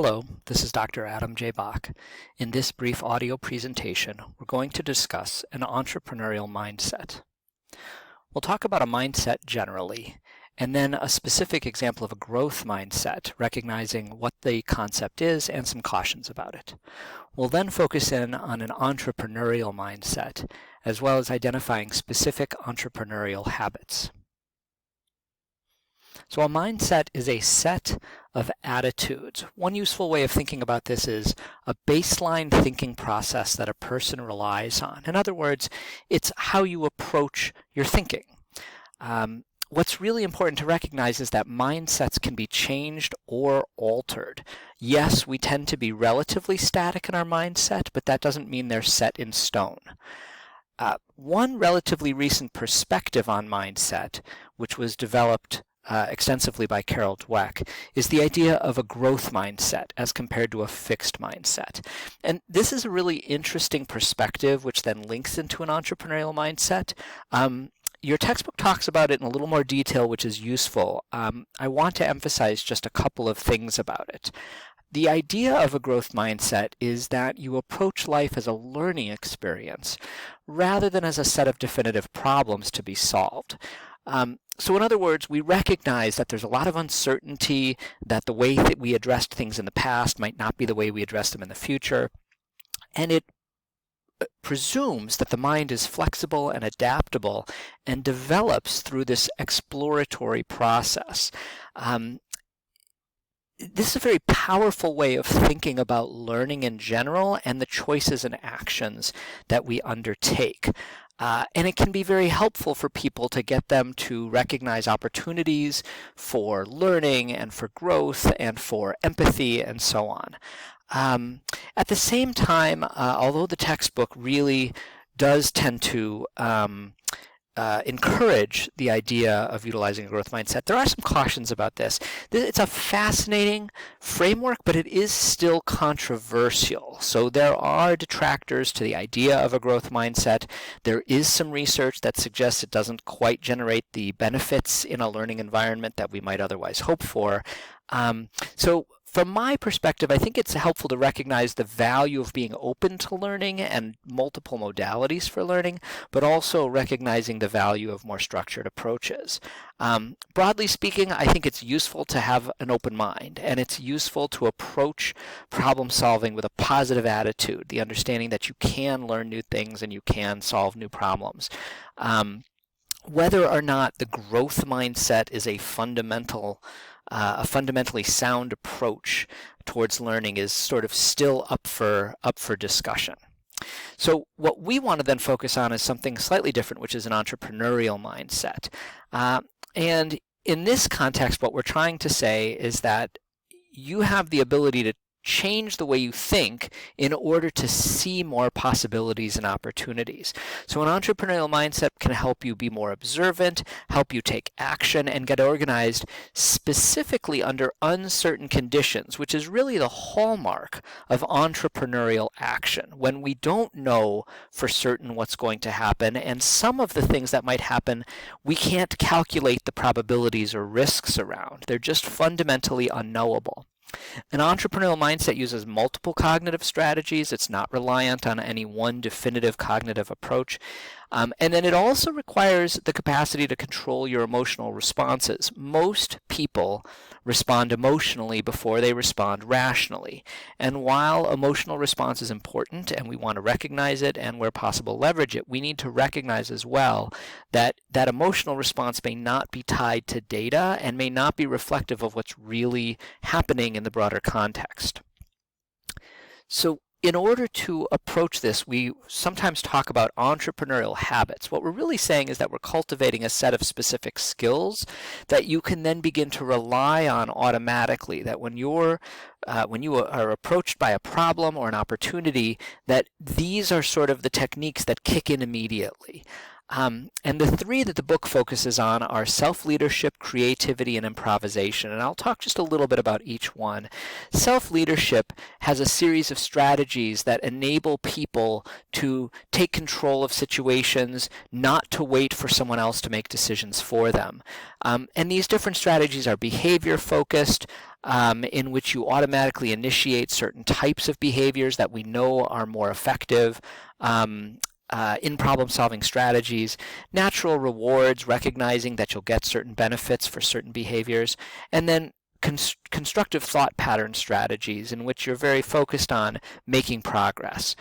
Hello, this is Dr. Adam J. Bach. In this brief audio presentation, we're going to discuss an entrepreneurial mindset. We'll talk about a mindset generally, and then a specific example of a growth mindset, recognizing what the concept is and some cautions about it. We'll then focus in on an entrepreneurial mindset, as well as identifying specific entrepreneurial habits. So a mindset is a set of attitudes. One useful way of thinking about this is a baseline thinking process that a person relies on. In other words, it's how you approach your thinking. What's really important to recognize is that mindsets can be changed or altered. Yes, we tend to be relatively static in our mindset, but that doesn't mean they're set in stone. One relatively recent perspective on mindset, which was developed extensively by Carol Dweck, is the idea of a growth mindset as compared to a fixed mindset. And this is a really interesting perspective, which then links into an entrepreneurial mindset. Your textbook talks about it in a little more detail, which is useful. I want to emphasize just a couple of things about it. The idea of a growth mindset is that you approach life as a learning experience rather than as a set of definitive problems to be solved. So in other words, we recognize that there's a lot of uncertainty, that the way that we addressed things in the past might not be the way we address them in the future, and it presumes that the mind is flexible and adaptable and develops through this exploratory process. This is a very powerful way of thinking about learning in general and the choices and actions that we undertake. And it can be very helpful for people to get them to recognize opportunities for learning and for growth and for empathy and so on. At the same time, although the textbook really does tend to encourage the idea of utilizing a growth mindset, there are some cautions about this. It's a fascinating framework, but it is still controversial. So there are detractors to the idea of a growth mindset. There is some research that suggests it doesn't quite generate the benefits in a learning environment that we might otherwise hope for. So from my perspective, I think it's helpful to recognize the value of being open to learning and multiple modalities for learning, but also recognizing the value of more structured approaches. Broadly speaking, I think it's useful to have an open mind, and it's useful to approach problem solving with a positive attitude, the understanding that you can learn new things and you can solve new problems. Whether or not the growth mindset is a fundamentally sound approach towards learning is sort of still up for discussion. So what we want to then focus on is something slightly different, which is an entrepreneurial mindset. And in this context, what we're trying to say is that you have the ability to change the way you think in order to see more possibilities and opportunities. So an entrepreneurial mindset can help you be more observant, help you take action, and get organized specifically under uncertain conditions, which is really the hallmark of entrepreneurial action, when we don't know for certain what's going to happen, and some of the things that might happen, we can't calculate the probabilities or risks around. They're just fundamentally unknowable. An entrepreneurial mindset uses multiple cognitive strategies. It's not reliant on any one definitive cognitive approach. And then it also requires the capacity to control your emotional responses. Most people respond emotionally before they respond rationally. And while emotional response is important and we want to recognize it and where possible leverage it, we need to recognize as well that that emotional response may not be tied to data and may not be reflective of what's really happening in the broader context. So in order to approach this, we sometimes talk about entrepreneurial habits. What we're really saying is that we're cultivating a set of specific skills that you can then begin to rely on automatically, that when you are approached by a problem or an opportunity, that these are sort of the techniques that kick in immediately. And the three that the book focuses on are self-leadership, creativity, and improvisation. And I'll talk just a little bit about each one. Self-leadership has a series of strategies that enable people to take control of situations, not to wait for someone else to make decisions for them. And these different strategies are behavior-focused, in which you automatically initiate certain types of behaviors that we know are more effective in problem-solving strategies, natural rewards, recognizing that you'll get certain benefits for certain behaviors, and then constructive thought pattern strategies in which you're very focused on making progress.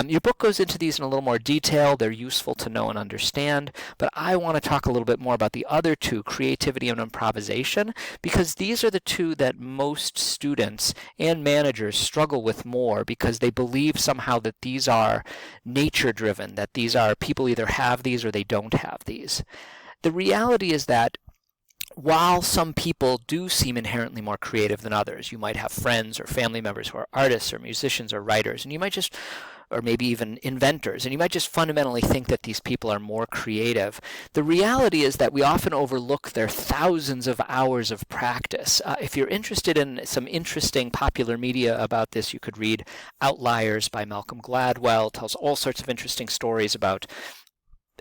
Your book goes into these in a little more detail. They're useful to know and understand, but I want to talk a little bit more about the other two, creativity and improvisation, because these are the two that most students and managers struggle with more because they believe somehow that these are nature-driven, that these are people either have these or they don't have these. The reality is that while some people do seem inherently more creative than others, you might have friends or family members who are artists or musicians or writers, and you might just, or maybe even inventors, and you might just fundamentally think that these people are more creative. The reality is that we often overlook their thousands of hours of practice. If you're interested in some interesting popular media about this, you could read Outliers by Malcolm Gladwell. It tells all sorts of interesting stories about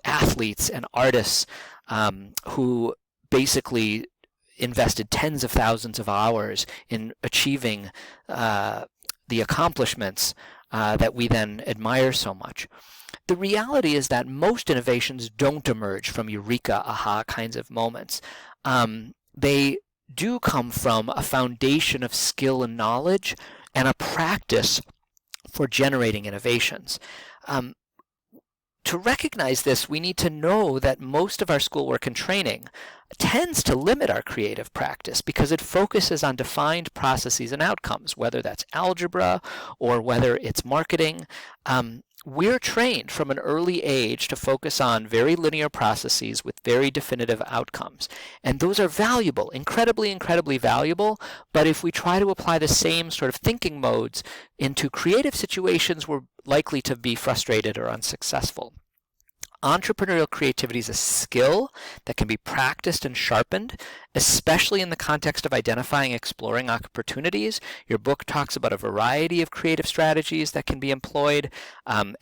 athletes and artists who basically invested tens of thousands of hours in achieving the accomplishments that we then admire so much. The reality is that most innovations don't emerge from eureka, aha kinds of moments. They do come from a foundation of skill and knowledge and a practice for generating innovations. To recognize this, we need to know that most of our schoolwork and training tends to limit our creative practice because it focuses on defined processes and outcomes, whether that's algebra or whether it's marketing. We're trained from an early age to focus on very linear processes with very definitive outcomes. And those are valuable, incredibly, incredibly valuable. But if we try to apply the same sort of thinking modes into creative situations, we're likely to be frustrated or unsuccessful. Entrepreneurial creativity is a skill that can be practiced and sharpened, especially in the context of identifying and exploring opportunities. Your book talks about a variety of creative strategies that can be employed,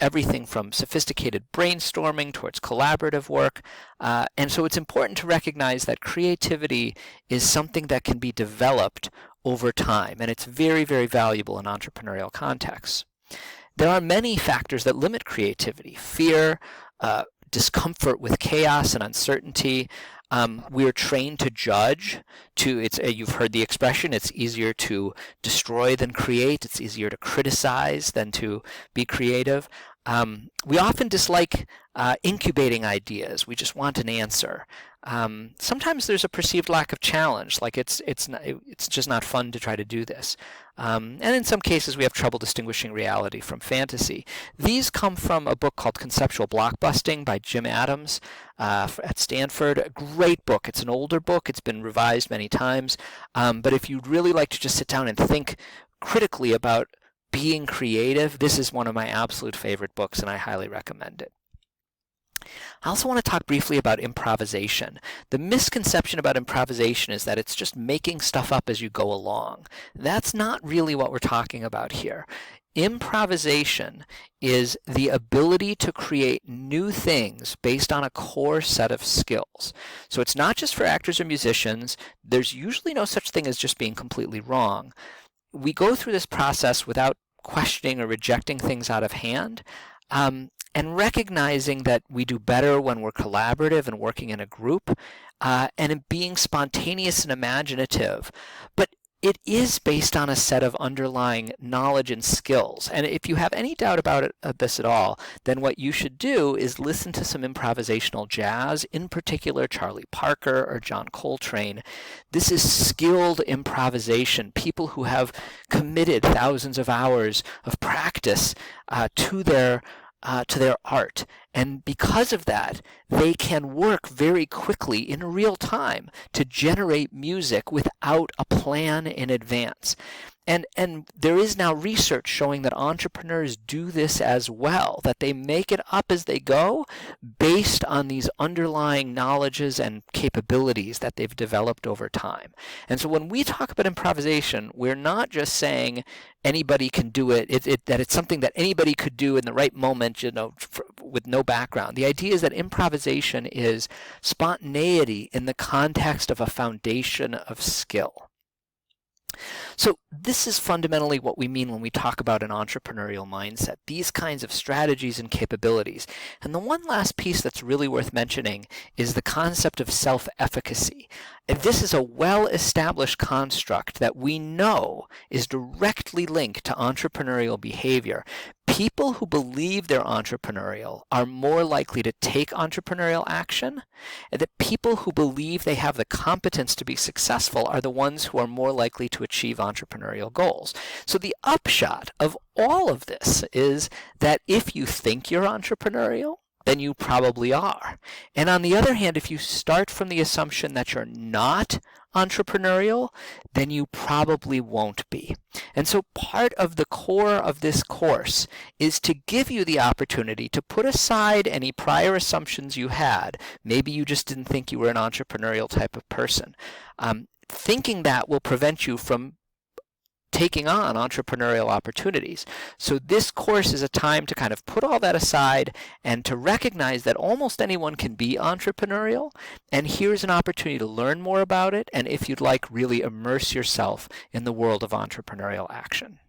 everything from sophisticated brainstorming towards collaborative work. And so it's important to recognize that creativity is something that can be developed over time, and it's very, very valuable in entrepreneurial contexts. There are many factors that limit creativity: fear, discomfort with chaos and uncertainty. We're trained to judge. You've heard the expression, it's easier to destroy than create. It's easier to criticize than to be creative. We often dislike incubating ideas. We just want an answer. Sometimes there's a perceived lack of challenge, like it's just not fun to try to do this. And in some cases we have trouble distinguishing reality from fantasy. These come from a book called Conceptual Blockbusting by Jim Adams at Stanford. A great book. It's an older book. It's been revised many times. But if you'd really like to just sit down and think critically about being creative, this is one of my absolute favorite books, and I highly recommend it. I also want to talk briefly about improvisation. The misconception about improvisation is that it's just making stuff up as you go along. That's not really what we're talking about here. Improvisation is the ability to create new things based on a core set of skills. So it's not just for actors or musicians. There's usually no such thing as just being completely wrong. We go through this process without questioning or rejecting things out of hand, and recognizing that we do better when we're collaborative and working in a group, and in being spontaneous and imaginative. But it is based on a set of underlying knowledge and skills. And if you have any doubt about this at all, then what you should do is listen to some improvisational jazz, in particular Charlie Parker or John Coltrane. This is skilled improvisation, people who have committed thousands of hours of practice to their art. And because of that, they can work very quickly in real time to generate music without a plan in advance. And there is now research showing that entrepreneurs do this as well, that they make it up as they go based on these underlying knowledges and capabilities that they've developed over time. And so when we talk about improvisation, we're not just saying anybody can do it, that it's something that anybody could do in the right moment, with no background. The idea is that improvisation is spontaneity in the context of a foundation of skill. So this is fundamentally what we mean when we talk about an entrepreneurial mindset, these kinds of strategies and capabilities. And the one last piece that's really worth mentioning is the concept of self-efficacy. And this is a well-established construct that we know is directly linked to entrepreneurial behavior. People who believe they're entrepreneurial are more likely to take entrepreneurial action, and that people who believe they have the competence to be successful are the ones who are more likely to achieve entrepreneurial goals. So the upshot of all of this is that if you think you're entrepreneurial, then you probably are. And on the other hand, if you start from the assumption that you're not entrepreneurial, then you probably won't be. And so part of the core of this course is to give you the opportunity to put aside any prior assumptions you had. Maybe you just didn't think you were an entrepreneurial type of person. Thinking that will prevent you from taking on entrepreneurial opportunities. So this course is a time to kind of put all that aside and to recognize that almost anyone can be entrepreneurial, and here's an opportunity to learn more about it, and if you'd like, really immerse yourself in the world of entrepreneurial action.